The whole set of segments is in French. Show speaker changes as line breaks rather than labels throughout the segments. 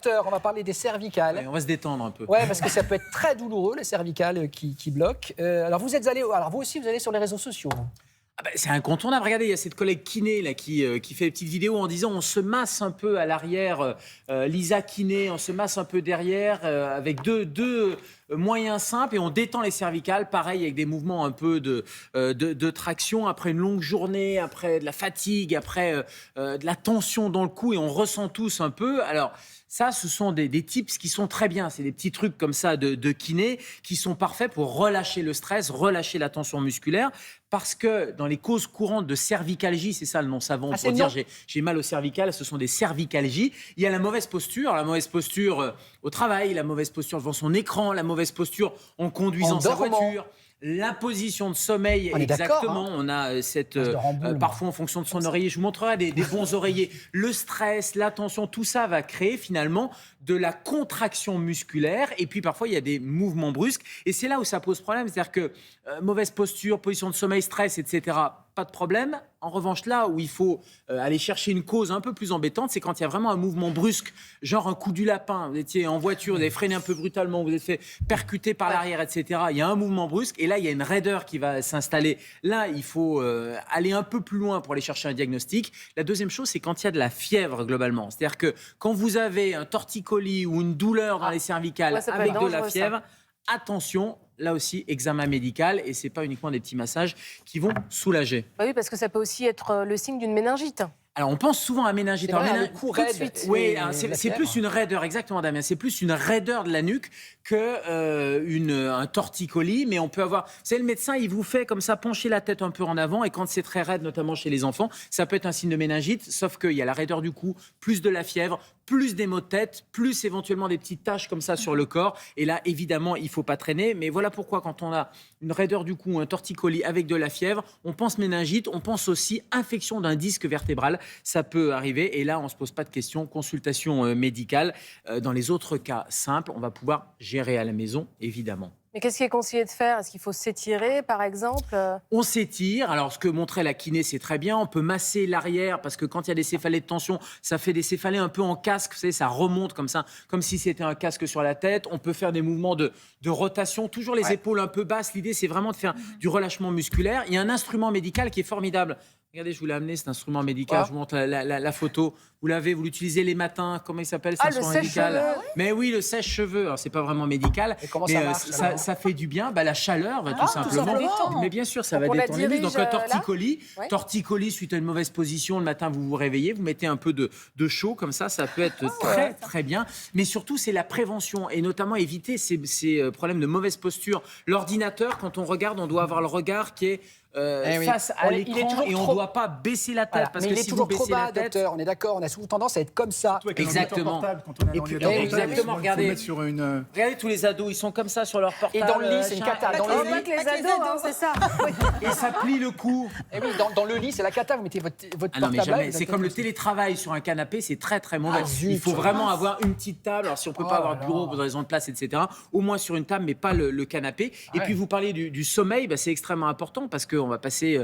docteur, on va parler des cervicales.
Ouais, on va se détendre un peu.
Ouais, parce que ça peut être très douloureux, les cervicales qui bloquent. Alors vous aussi, vous allez sur les réseaux sociaux.
Ah bah, c'est incontournable. Regardez, il y a cette collègue kiné là, qui fait des petites vidéos en disant on se masse un peu à l'arrière, Lisa kiné, on se masse un peu derrière avec deux moyens simples et on détend les cervicales, pareil avec des mouvements un peu de traction après une longue journée, après de la fatigue, après de la tension dans le cou et on ressent tous un peu. Alors ça, ce sont des tips qui sont très bien. C'est des petits trucs comme ça de kiné qui sont parfaits pour relâcher le stress, relâcher la tension musculaire. Parce que dans les causes courantes de cervicalgie, c'est ça le nom savant pour dire j'ai mal au cervical, ce sont des cervicalgies. Il y a la mauvaise posture au travail, la mauvaise posture devant son écran, la mauvaise posture en conduisant sa voiture. La position de sommeil, exactement. On a cette parfois en fonction de son oreiller. Je vous montrerai des bons oreillers. Le stress, la tension, tout ça va créer finalement de la contraction musculaire. Et puis parfois il y a des mouvements brusques. Et c'est là où ça pose problème, c'est-à-dire que mauvaise posture, position de sommeil, stress, etc. Pas de problème. En revanche, là où il faut aller chercher une cause un peu plus embêtante, c'est quand il y a vraiment un mouvement brusque, genre un coup du lapin. Vous étiez en voiture, vous avez freiné un peu brutalement, vous êtes fait percuter par l'arrière, etc. Il y a un mouvement brusque et là, il y a une raideur qui va s'installer. Là, il faut aller un peu plus loin pour aller chercher un diagnostic. La deuxième chose, c'est quand il y a de la fièvre globalement. C'est-à-dire que quand vous avez un torticolis ou une douleur dans les cervicales avec de la fièvre, attention. Là aussi, examen médical et ce n'est pas uniquement des petits massages qui vont soulager.
Bah oui, parce que ça peut aussi être le signe d'une méningite.
Alors, on pense souvent à méningite.
Le cou raide.
Oui, c'est plus une raideur, exactement, Damien. C'est plus une raideur de la nuque qu'un torticolis. Mais on peut avoir... Vous savez, le médecin, il vous fait comme ça pencher la tête un peu en avant. Et quand c'est très raide, notamment chez les enfants, ça peut être un signe de méningite. Sauf qu'il y a la raideur du cou, plus de la fièvre, plus des maux de tête, plus éventuellement des petites taches comme ça sur le corps. Et là, évidemment, il ne faut pas traîner. Mais voilà pourquoi, quand on a une raideur du cou, un torticolis avec de la fièvre, on pense méningite, on pense aussi infection d'un disque vertébral. Ça peut arriver. Et là, on ne se pose pas de questions. Consultation médicale. Dans les autres cas simples, on va pouvoir gérer à la maison, évidemment.
Mais qu'est-ce qui est conseillé de faire? Est-ce qu'il faut s'étirer, par exemple?
On s'étire. Alors, ce que montrait la kiné, c'est très bien. On peut masser l'arrière parce que quand il y a des céphalées de tension, ça fait des céphalées un peu en casque. Vous savez, ça remonte comme ça, comme si c'était un casque sur la tête. On peut faire des mouvements de rotation, toujours les épaules un peu basses. L'idée, c'est vraiment de faire du relâchement musculaire. Il y a un instrument médical qui est formidable. Regardez, je vous l'ai amené, cet instrument médical. Je vous montre la photo. Vous l'utilisez les matins. Comment il s'appelle, cet instrument médical? Mais oui, le sèche-cheveux. Alors, c'est pas vraiment médical.
Et comment ça marche,
ça fait du bien. La chaleur, tout simplement. Mais bien sûr, ça va détendre les muscles. Donc, un torticolis suite à une mauvaise position, le matin, vous vous réveillez, vous mettez un peu de chaud, comme ça peut être très, très bien. Mais surtout, c'est la prévention et notamment éviter ces problèmes de mauvaise posture. L'ordinateur, quand on regarde, on doit avoir le regard qui est face à l'écran et on ne doit pas baisser la tête parce
mais
que
il est
si
toujours
vous
trop
baissez
bas,
la tête,
docteur. On est d'accord, on a souvent tendance à être comme ça.
Exactement.
Et puis,
exactement, regardez tous les ados, ils sont comme ça sur leur portable.
Et dans le lit, c'est une cata. Dans le lit,
que les ados, c'est ça.
et ça plie le cou.
Et oui, dans le lit, c'est la cata. Vous mettez votre
Non, mais
portable.
jamais. C'est comme le télétravail sur un canapé, c'est très très mauvais. Il faut vraiment avoir une petite table. Alors si on peut pas avoir de bureau pour des raisons de place, etc. Au moins sur une table, mais pas le canapé. Et puis vous parlez du sommeil, c'est extrêmement important parce qu'on va passer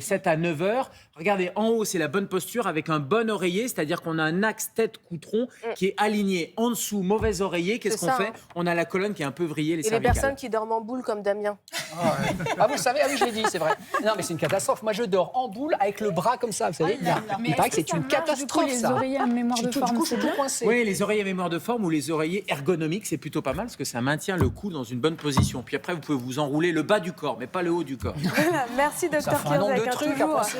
7 à 9 heures. Regardez, en haut, c'est la bonne posture avec un bon oreiller, c'est-à-dire qu'on a un axe tête-cou-tronc qui est aligné. En dessous, mauvais oreiller, qu'est-ce qu'on fait? On a la colonne qui est un peu vrillée, les cervicales.
Et les personnes qui dorment en boule comme Damien.
Vous le savez, oui, je l'ai dit, c'est vrai. Non, mais c'est une catastrophe. Moi, je dors en boule avec le bras comme ça, vous savez. Il paraît que c'est une catastrophe,
les
ça.
oreillers à mémoire de forme,
Du coup, je suis tout coincé.
Oui, les oreillers à mémoire de forme ou les oreillers ergonomiques, c'est plutôt pas mal parce que ça maintient le cou dans une bonne position. Puis après, vous pouvez vous enrouler le bas du corps, mais pas le haut du corps.
Merci, docteur
Ça fait un nombre de
Kierzek,
trucs à
toujours.
penser.